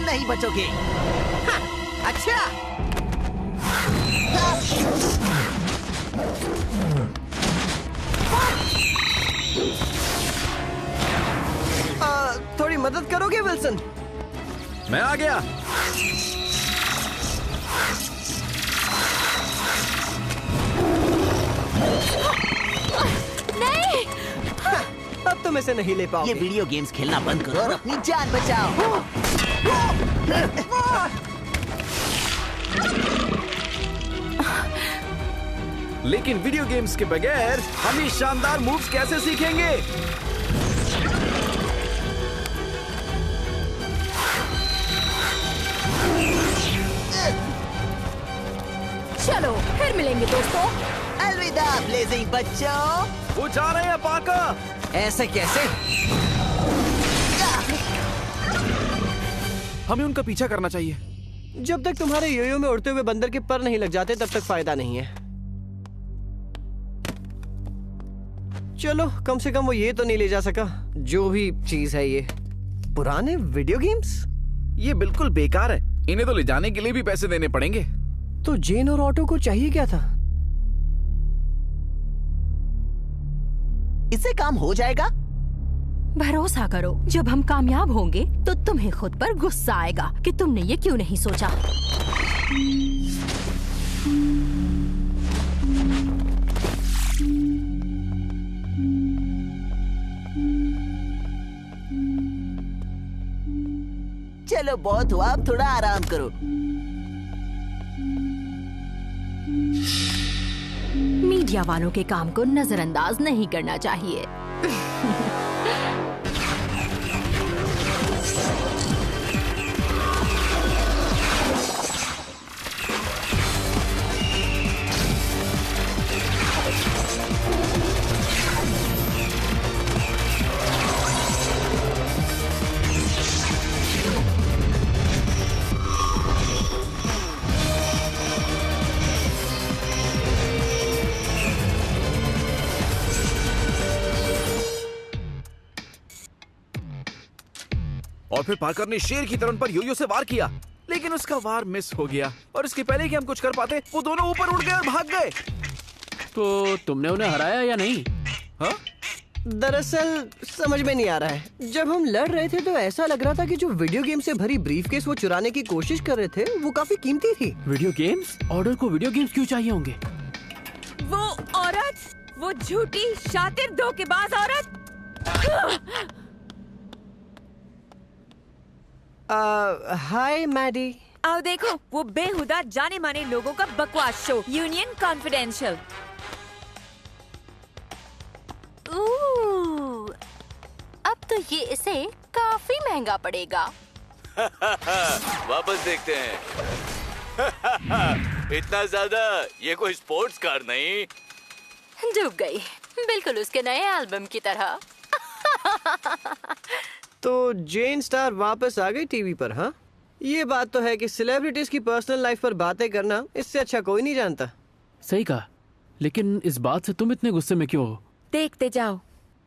नहीं बचोगे। हाँ, अच्छा। थोड़ी मदद करोगे विल्सन? मैं आ गया। नहीं, अब तुम इसे नहीं ले पाओगे। ये वीडियो गेम्स खेलना बंद करो और अपनी जान बचाओ। लेकिन वीडियो गेम्स के बगैर हम ये शानदार मूव्स कैसे सीखेंगे? चलो फिर मिलेंगे दोस्तों। अलविदा ब्लेजिंग बच्चों। वो जा रहे हैं पार्कर। ऐसे कैसे? हमें उनका पीछा करना चाहिए। जब तक तुम्हारे योयो में उड़ते हुए बंदर के पर नहीं लग जाते तब तक फायदा नहीं है। चलो कम से कम वो ये तो नहीं ले जा सका। जो भी चीज है ये। पुराने वीडियो गेम्स? ये बिल्कुल बेकार है। इन्हें तो ले जाने के लिए भी पैसे देने पड़ेंगे। तो जेन और ऑटो को चाहिए क्या था? इससे काम हो जाएगा। भरोसा करो, जब हम कामयाब होंगे तो तुम्हें खुद पर गुस्सा आएगा कि तुमने ये क्यों नहीं सोचा। चलो बहुत हुआ, अब थोड़ा आराम करो। मीडिया वालों के काम को नजरअंदाज नहीं करना चाहिए। और फिर पार्कर ने शेर की तरह उन पर योयो से वार किया, लेकिन उसका वार मिस हो गया और इसके पहले कि हम कुछ कर पाते वो दोनों ऊपर उड़ गए और भाग गए। तो तुमने उन्हें हराया या नहीं? हाँ? दरअसल समझ में नहीं आ रहा है। जब हम लड़ रहे थे तो ऐसा लग रहा था कि जो वीडियो गेम से भरी ब्रीफकेस वो चुराने की कोशिश कर रहे थे वो काफी कीमती थी। Video games? ऑर्डर को वीडियो गेम्स क्यों चाहिए होंगे? वो औरत, वो झूठी शातिर धोखेबाज औरत। हाय मैडी। आओ देखो, वो बेहुदा जाने माने लोगों का बकवास शो यूनियन कॉन्फिडेंशियल। अब तो ये इसे काफी महंगा पड़ेगा। वापस देखते हैं। इतना ज्यादा? ये कोई स्पोर्ट्स कार नहीं। डूब गई, बिल्कुल उसके नए एल्बम की तरह। तो जेन स्टार वापस आ गई टीवी पर। हाँ, ये बात तो है कि सेलिब्रिटीज की पर्सनल लाइफ पर बातें करना इससे अच्छा कोई नहीं जानता। सही कहा, लेकिन इस बात से तुम इतने गुस्से में क्यों हो? देखते जाओ।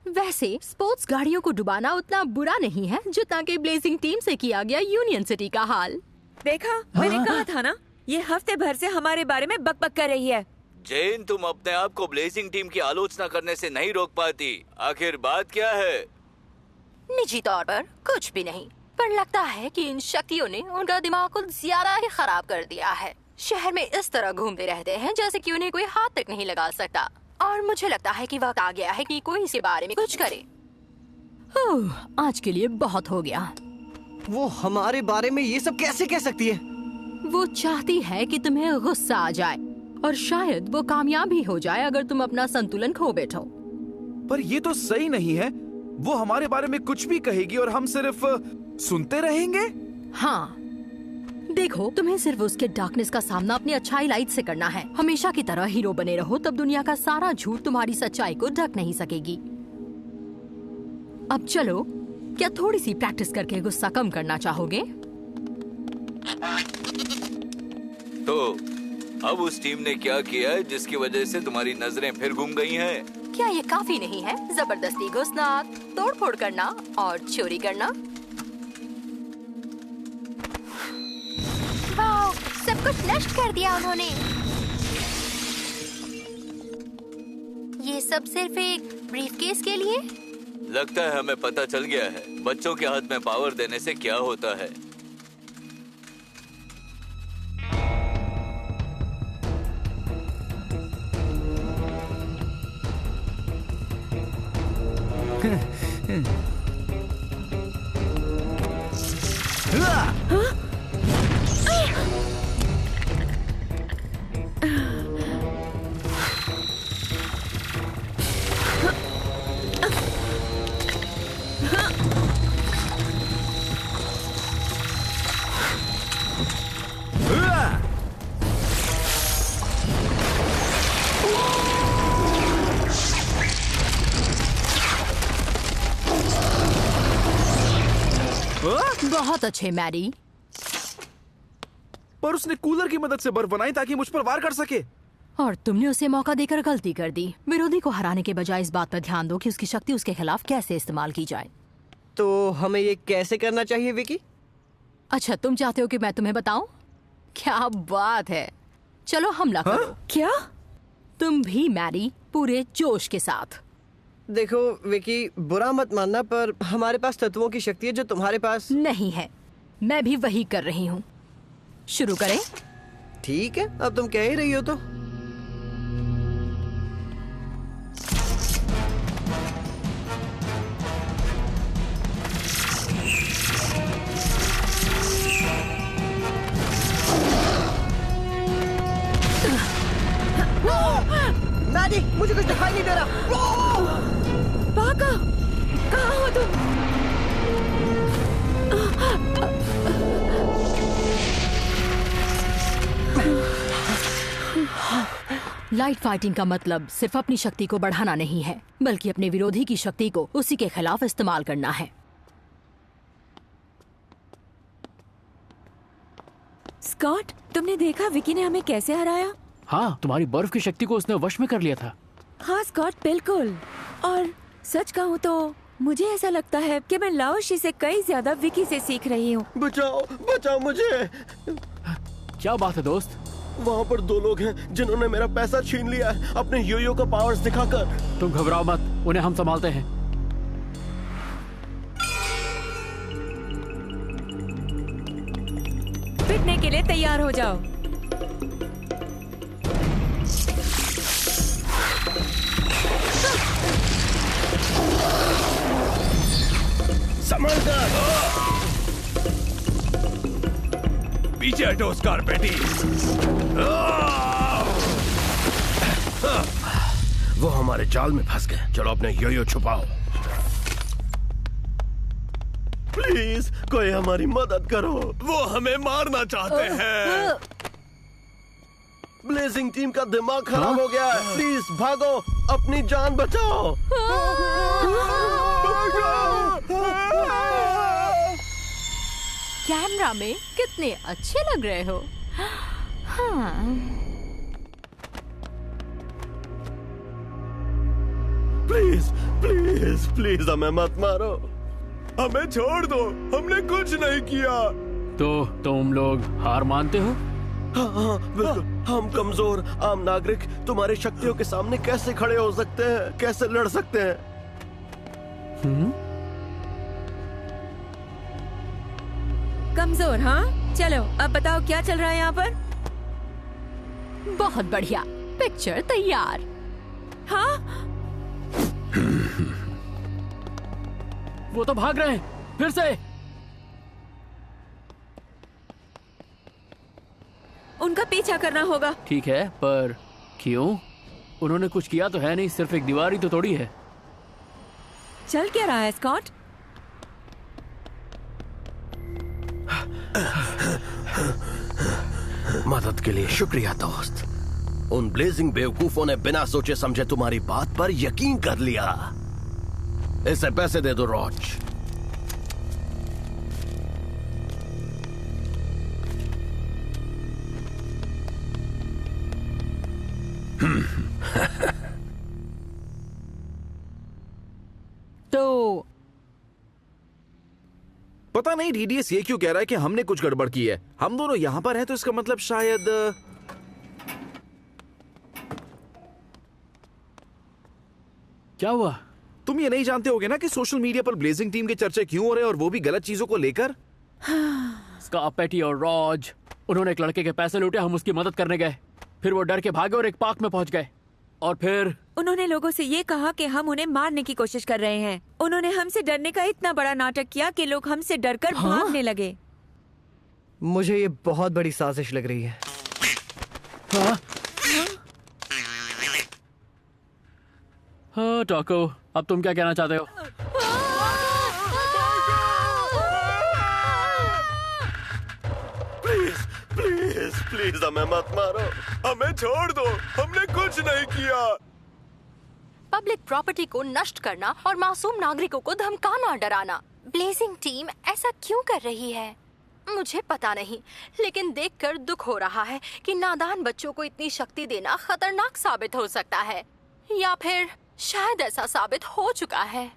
वैसे स्पोर्ट्स गाड़ियों को डुबाना उतना बुरा नहीं है जितना कि ब्लेजिंग टीम से किया गया यूनियन सिटी का हाल। देखा, मैंने कहा था ना, ये हफ्ते भर से हमारे बारे में बकबक कर रही है। जेन, तुम अपने आप को ब्लेजिंग टीम की आलोचना करने से नहीं रोक पाती। आखिर बात क्या है? निजी तौर पर कुछ भी नहीं, पर लगता है कि इन शक्तियों ने उनका दिमाग कुछ ज्यादा ही खराब कर दिया है। शहर में इस तरह घूमते रहते हैं जैसे कि उन्हें कोई हाथ तक नहीं लगा सकता, और मुझे लगता है कि वक्त आ गया है कि कोई इसके बारे में कुछ करे। आज के लिए बहुत हो गया। वो हमारे बारे में ये सब कैसे कह सकती है? वो चाहती है कि तुम्हें गुस्सा आ जाए, और शायद वो कामयाब भी हो जाए अगर तुम अपना संतुलन खो बैठो। पर ये तो सही नहीं है। वो हमारे बारे में कुछ भी कहेगी और हम सिर्फ सुनते रहेंगे। हाँ, देखो, तुम्हें सिर्फ उसके डार्कनेस का सामना अपनी अच्छाई लाइट से करना है। हमेशा की तरह हीरो बने रहो, तब दुनिया का सारा झूठ तुम्हारी सच्चाई को ढक नहीं सकेगी। अब चलो, क्या थोड़ी सी प्रैक्टिस करके गुस्सा कम करना चाहोगे? तो अब उस टीम ने क्या किया है जिसकी वजह से तुम्हारी नजरें फिर घूम गई हैं? क्या ये काफी नहीं है? जबरदस्ती घुसना, तोड़फोड़ करना और चोरी करना। सब कुछ नष्ट कर दिया उन्होंने। ये सब सिर्फ एक ब्रीफकेस के लिए? लगता है हमें पता चल गया है बच्चों के हाथ में पावर देने से क्या होता है। बहुत अच्छे मैरी। पर उसने कूलर की मदद से बर्फ बनाई ताकि मुझ पर वार कर सके। और तुमने उसे मौका देकर गलती कर दी। विरोधी को हराने के बजाय इस बात पर ध्यान दो कि उसकी शक्ति उसके खिलाफ कैसे इस्तेमाल की जाए। तो हमें ये कैसे करना चाहिए विकी? अच्छा, तुम चाहते हो कि मैं तुम्हें बताऊं? क्या बात है, चलो हमला करो। क्या? तुम भी मैरी, पूरे जोश के साथ। देखो विकी, बुरा मत मानना पर हमारे पास तत्वों की शक्ति है जो तुम्हारे पास नहीं है। मैं भी वही कर रही हूँ। शुरू करें? ठीक है, अब तुम कह ही रही हो तो। मैडी, मुझे कुछ दिखाई नहीं दे रहा। पाका, कहाँ हो तुम? लाइट फाइटिंग का मतलब सिर्फ अपनी शक्ति को बढ़ाना नहीं है, बल्कि अपने विरोधी की शक्ति को उसी के खिलाफ इस्तेमाल करना है। स्कॉट, तुमने देखा विकी ने हमें कैसे हराया? हाँ, तुम्हारी बर्फ की शक्ति को उसने वश में कर लिया था। हाँ स्कॉट, बिल्कुल। और सच कहूँ तो मुझे ऐसा लगता है कि मैं लाओशी से कई ज्यादा विकी से सीख रही हूँ। बचाओ, बचाओ मुझे। क्या बात है दोस्त? वहाँ पर 2 लोग हैं जिन्होंने मेरा पैसा छीन लिया है अपने योयो का पावर्स दिखाकर। तुम घबराओ मत, उन्हें हम संभालते हैं। पिटने के लिए तैयार हो जाओ। संभल कर। पीछे हटो स्कारपेटी। वो हमारे जाल में फंस गए। चलो अपने योयो छुपाओ। प्लीज कोई हमारी मदद करो, वो हमें मारना चाहते हैं। ब्लेजिंग टीम का दिमाग खराब हो गया है। प्लीज भागो, अपनी जान बचाओ। कैमरा में कितने अच्छे लग रहे हो। हाँ। प्लीज प्लीज प्लीज हमें मत मारो, हमें छोड़ दो, हमने कुछ नहीं किया। तो तुम लोग हार मानते हो? हाँ, बिल्कुल। हम कमजोर आम नागरिक तुम्हारी शक्तियों के सामने कैसे खड़े हो सकते हैं, कैसे लड़ सकते हैं? कमजोर? हाँ, चलो अब बताओ क्या चल रहा है यहाँ पर? बहुत बढ़िया, पिक्चर तैयार। हाँ, वो तो भाग रहे हैं फिर से। उनका पीछा करना होगा। ठीक है, पर क्यों? उन्होंने कुछ किया तो है नहीं, सिर्फ एक दीवार ही तो तोड़ी है। चल क्या रहा है स्कॉट? मदद के लिए शुक्रिया दोस्त। उन ब्लेजिंग बेवकूफों ने बिना सोचे समझे तुम्हारी बात पर यकीन कर लिया। इसे पैसे दे दो रॉच। तो पता नहीं डीडीएस ये क्यों कह रहा है कि हमने कुछ गड़बड़ की है। हम दोनों यहाँ पर हैं तो इसका मतलब शायद क्या हुआ? तुम ये नहीं जानते होगे ना कि सोशल मीडिया पर ब्लेजिंग टीम के चर्चे क्यों हो रहे हैं, और वो भी गलत चीजों को लेकर। स्कॉट पेटी और रॉज, उन्होंने एक लड़के के पैसे लूटे, हम उसकी मदद करने गए। फिर वो डर के भागे और एक पार्क में पहुंच गए। और फिर उन्होंने लोगों से ये कहा कि हम उन्हें मारने की कोशिश कर रहे हैं। उन्होंने हमसे डरने का इतना बड़ा नाटक किया कि लोग हमसे डरकर भागने लगे। मुझे ये बहुत बड़ी साजिश लग रही है। हाँ टॉको, अब तुम क्या कहना चाहते हो? प्लीज प्लीज हमें मत मारो, हमें छोड़ दो, हमने कुछ नहीं किया। पब्लिक प्रॉपर्टी को नष्ट करना और मासूम नागरिकों को धमकाना, डराना। ब्लेजिंग टीम ऐसा क्यों कर रही है मुझे पता नहीं, लेकिन देखकर दुख हो रहा है कि नादान बच्चों को इतनी शक्ति देना खतरनाक साबित हो सकता है, या फिर शायद ऐसा साबित हो चुका है।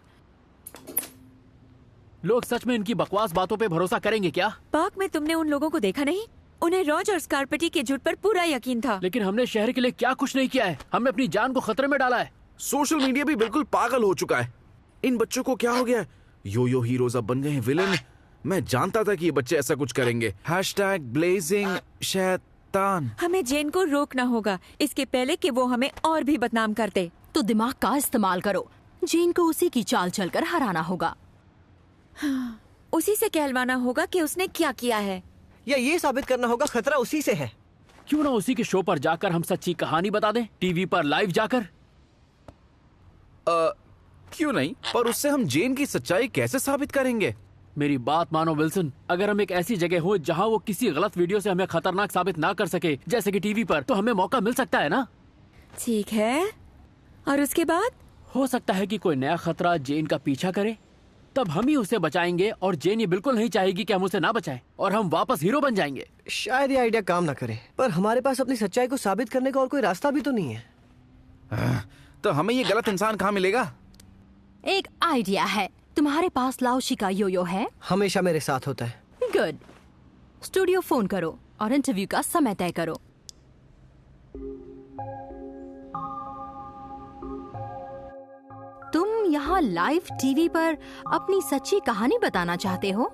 लोग सच में इनकी बकवास बातों पे भरोसा करेंगे क्या? पार्क में तुमने उन लोगों को देखा नहीं? उन्हें रॉज और स्कारपेटी के झूठ पर पूरा यकीन था। लेकिन हमने शहर के लिए क्या कुछ नहीं किया है। हमने अपनी जान को खतरे में डाला है। सोशल मीडिया भी बिल्कुल पागल हो चुका है। इन बच्चों को क्या हो गया? यो हीरोज अब बन गए हैं विलेन। मैं जानता था कि ये बच्चे ऐसा कुछ करेंगे। #blazing शैतान। हमें जेन को रोकना होगा, इसके पहले कि वो हमें और भी बदनाम कर दे। तो दिमाग का इस्तेमाल करो। जेन को उसी की चाल चलकर हराना होगा। उसी से कहलवाना होगा कि उसने क्या किया है, या ये साबित करना होगा खतरा उसी से है। क्यों ना उसी के शो पर जाकर हम सच्ची कहानी बता दें, टीवी पर लाइव जाकर। क्यों नहीं, पर उससे हम जेन की सच्चाई कैसे साबित करेंगे? मेरी बात मानो विल्सन, अगर हम एक ऐसी जगह हो जहां वो किसी गलत वीडियो से हमें खतरनाक साबित ना कर सके, जैसे कि टीवी पर, तो हमें मौका मिल सकता है ना? ठीक है, और उसके बाद? हो सकता है कि कोई नया खतरा जेन का पीछा करे, तब हम ही उसे बचाएंगे और जेन ये बिल्कुल नहीं चाहेगी कि हम उसे ना बचाएं, और हम वापस हीरो बन जाएंगे। शायद ये आइडिया काम ना करे, पर हमारे पास अपनी सच्चाई को साबित करने का और कोई रास्ता भी तो नहीं है। तो हमें ये गलत इंसान कहाँ मिलेगा? एक आइडिया है। तुम्हारे पास लाओशी का योयो है? हमेशा मेरे साथ होता है। गुड। स्टूडियो फोन करो और इंटरव्यू का समय तय करो। तुम यहाँ लाइव टीवी पर अपनी सच्ची कहानी बताना चाहते हो?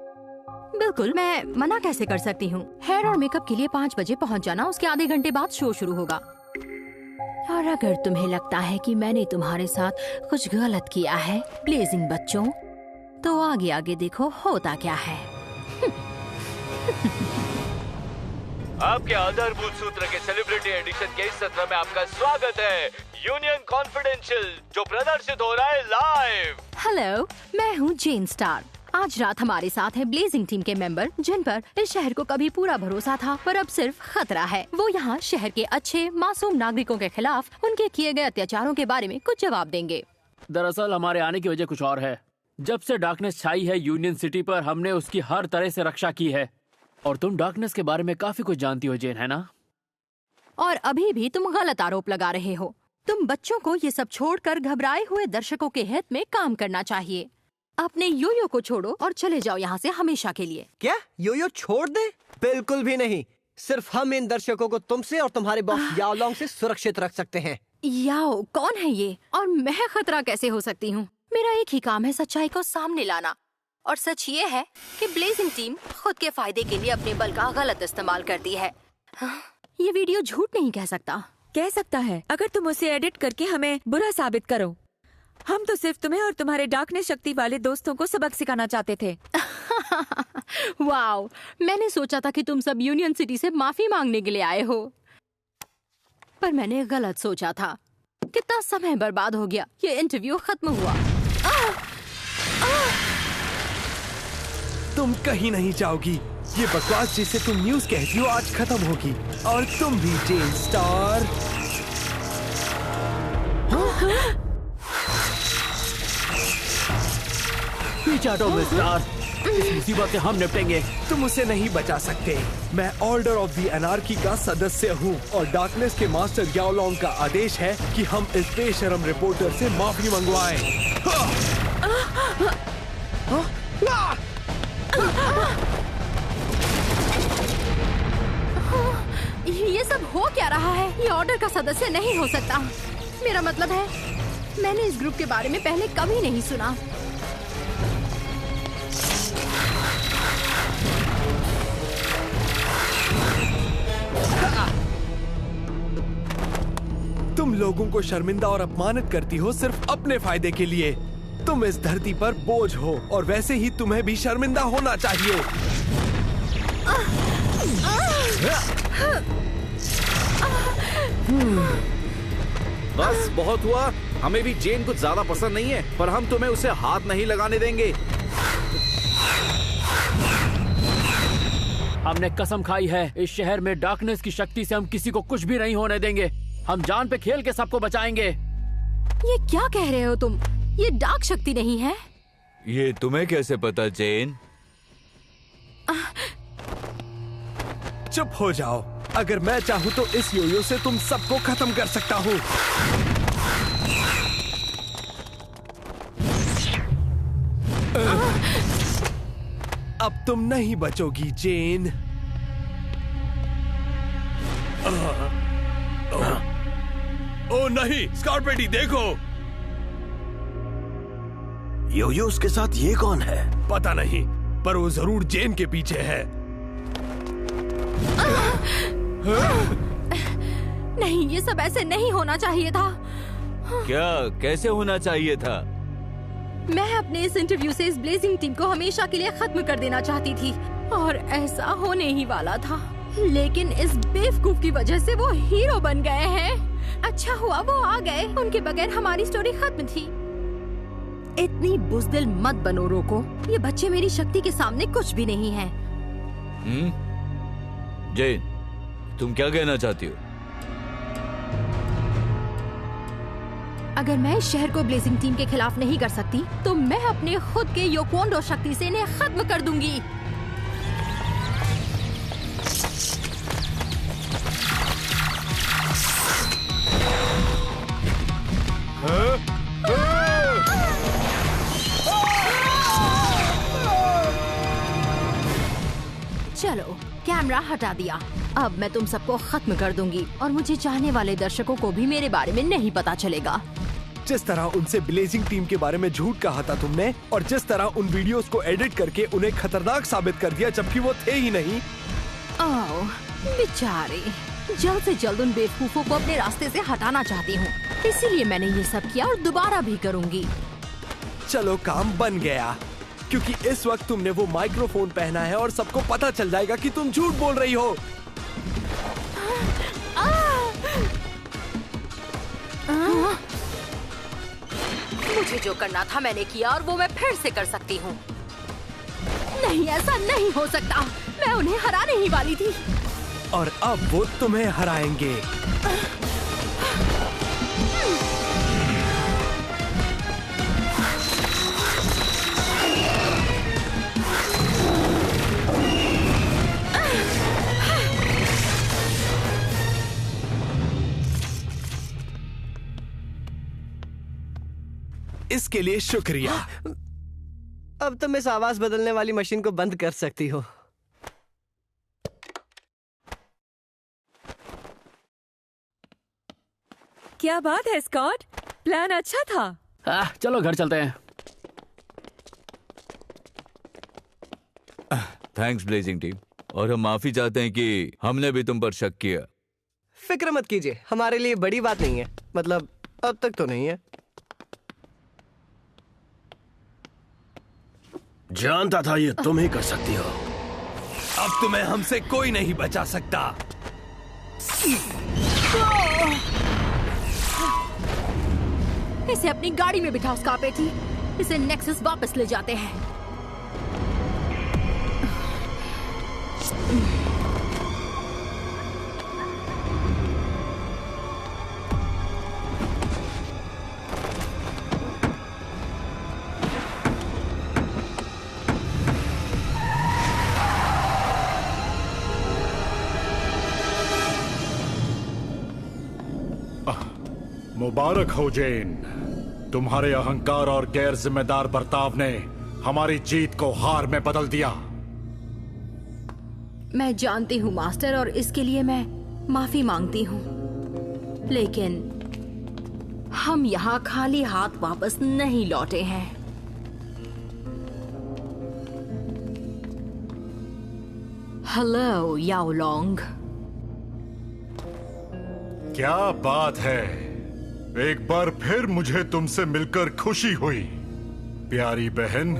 बिल्कुल, मैं मना कैसे कर सकती हूँ। हेयर और मेकअप के लिए 5 बजे पहुँच जाना, उसके आधे घंटे बाद शो शुरू होगा। और अगर तुम्हें लगता है कि मैंने तुम्हारे साथ कुछ गलत किया है ब्लेजिंग बच्चों, तो आगे आगे देखो होता क्या है। आपके आधारभूत सूत्र के सेलिब्रिटी एडिशन के इस सत्र में आपका स्वागत है। यूनियन कॉन्फिडेंशियल जो प्रदर्शित हो रहा है लाइव। हेलो, मैं हूँ जेन स्टार। आज रात हमारे साथ है ब्लेजिंग टीम के मेंबर, जिन पर इस शहर को कभी पूरा भरोसा था, पर अब सिर्फ खतरा है। वो यहाँ शहर के अच्छे मासूम नागरिकों के खिलाफ उनके किए गए अत्याचारों के बारे में कुछ जवाब देंगे। दरअसल हमारे आने की वजह कुछ और है। जब से डार्कनेस छाई है यूनियन सिटी पर, हमने उसकी हर तरह से रक्षा की है। और तुम डार्कनेस के बारे में काफी कुछ जानती हो जेन, है ना? और अभी भी तुम गलत आरोप लगा रहे हो। तुम बच्चों को ये सब छोड़कर घबराए हुए दर्शकों के हित में काम करना चाहिए। अपने योयो को छोड़ो और चले जाओ यहाँ से हमेशा के लिए। क्या योयो छोड़ दे? बिल्कुल भी नहीं। सिर्फ हम इन दर्शकों को तुमसे और तुम्हारे बॉस याओ लोंग से सुरक्षित रख सकते हैं। याओ कौन है ये? और मैं खतरा कैसे हो सकती हूँ? मेरा एक ही काम है सच्चाई को सामने लाना। और सच ये है कि ब्लेजिंग टीम खुद के फायदे के लिए अपने बल का गलत इस्तेमाल करती है। ये वीडियो झूठ नहीं कह सकता। कह सकता है, अगर तुम उसे एडिट करके हमें बुरा साबित करो। हम तो सिर्फ तुम्हें और तुम्हारे डार्कनेस शक्ति वाले दोस्तों को सबक सिखाना चाहते थे। वाओ, मैंने सोचा था कि तुम सब यूनियन सिटी से माफी मांगने के लिए आए हो, पर मैंने गलत सोचा था। कितना समय बर्बाद हो गया। ये इंटरव्यू खत्म हुआ। तुम कहीं नहीं जाओगी। ये बकवास जिसे तुम न्यूज कहती हो आज खत्म होगी, और तुम भी जेन स्टार। पीछे हटो मिस्टर, इस मुसीबत से हम निपटेंगे। तुम उसे नहीं बचा सकते। मैं ऑर्डर ऑफ द एनार्की का सदस्य हूँ, और डार्कनेस के मास्टर याओ लोंग का आदेश है कि हम इस बेशरम रिपोर्टर से माफी मंगवाएं। हो क्या रहा है? ये ऑर्डर का सदस्य नहीं हो सकता। मेरा मतलब है, मैंने इस ग्रुप के बारे में पहले कभी नहीं सुना। तुम लोगों को शर्मिंदा और अपमानित करती हो सिर्फ अपने फायदे के लिए। तुम इस धरती पर बोझ हो और वैसे ही तुम्हें भी शर्मिंदा होना चाहिए। बस बहुत हुआ। हमें भी जेन कुछ ज्यादा पसंद नहीं है, पर हम तुम्हें उसे हाथ नहीं लगाने देंगे। हमने कसम खाई है, इस शहर में डार्कनेस की शक्ति से हम किसी को कुछ भी नहीं होने देंगे। हम जान पे खेल के सबको बचाएंगे। ये क्या कह रहे हो तुम? ये डार्क शक्ति नहीं है। ये तुम्हें कैसे पता जेन? चुप हो जाओ। अगर मैं चाहूँ तो इस योयो से तुम सबको खत्म कर सकता हूँ। अब तुम नहीं बचोगी जेन। ओ नहीं, स्कॉर्पेटी देखो। योयोस के साथ ये कौन है? पता नहीं, पर वो जरूर जेन के पीछे है। नहीं, ये सब ऐसे नहीं होना चाहिए था। क्या कैसे होना चाहिए था? मैं अपने इस इंटरव्यू से इस ब्लेजिंग टीम को हमेशा के लिए खत्म कर देना चाहती थी और ऐसा होने ही वाला था, लेकिन इस बेवकूफ की वजह से वो हीरो बन गए हैं। अच्छा हुआ वो आ गए, उनके बगैर हमारी स्टोरी खत्म थी। इतनी बुज़दिल मत बनो रोको, ये बच्चे मेरी शक्ति के सामने कुछ भी नहीं हैं। जेन, तुम क्या कहना चाहती हो? अगर मैं इस शहर को ब्लेजिंग टीम के खिलाफ नहीं कर सकती, तो मैं अपने खुद के योकोंडो शक्ति से इन्हें खत्म कर दूंगी। चलो, कैमरा हटा दिया। अब मैं तुम सबको खत्म कर दूंगी और मुझे चाहने वाले दर्शकों को भी मेरे बारे में नहीं पता चलेगा। जिस तरह उनसे ब्लेजिंग टीम के बारे में झूठ कहा था तुमने, और जिस तरह उन वीडियोस को एडिट करके उन्हें खतरनाक साबित कर दिया जबकि वो थे ही नहीं। ओह, बेचारे। जल्द से जल्द उन बेवकूफों को अपने रास्ते से हटाना चाहती हूँ, इसीलिए मैंने ये सब किया और दोबारा भी करूँगी। चलो, काम बन गया, क्योंकि इस वक्त तुमने वो माइक्रोफोन पहना है और सबको पता चल जाएगा कि तुम झूठ बोल रही हो। मुझे जो करना था मैंने किया और वो मैं फिर से कर सकती हूँ। नहीं, ऐसा नहीं हो सकता। मैं उन्हें हराने ही वाली थी। और अब वो तुम्हें हराएंगे। इसके लिए शुक्रिया। अब तुम इस आवाज बदलने वाली मशीन को बंद कर सकती हो। क्या बात है स्कॉट, प्लान अच्छा था। चलो घर चलते हैं। थैंक्स ब्लेजिंग टीम, और हम माफी चाहते हैं कि हमने भी तुम पर शक किया। फिक्र मत कीजिए, हमारे लिए बड़ी बात नहीं है। मतलब अब तक तो नहीं है। जानता था ये तुम ही कर सकती हो। अब तुम्हें हमसे कोई नहीं बचा सकता। इसे अपनी गाड़ी में बिठाओ स्कॉर्पेटी। इसे नेक्सस वापस ले जाते हैं। मुबारक हो जेन, तुम्हारे अहंकार और गैर जिम्मेदार बर्ताव ने हमारी जीत को हार में बदल दिया। मैं जानती हूँ मास्टर, और इसके लिए मैं माफी मांगती हूँ, लेकिन हम यहाँ खाली हाथ वापस नहीं लौटे हैं। हेलो याओलोंग। क्या बात है, एक बार फिर मुझे तुमसे मिलकर खुशी हुई प्यारी बहन।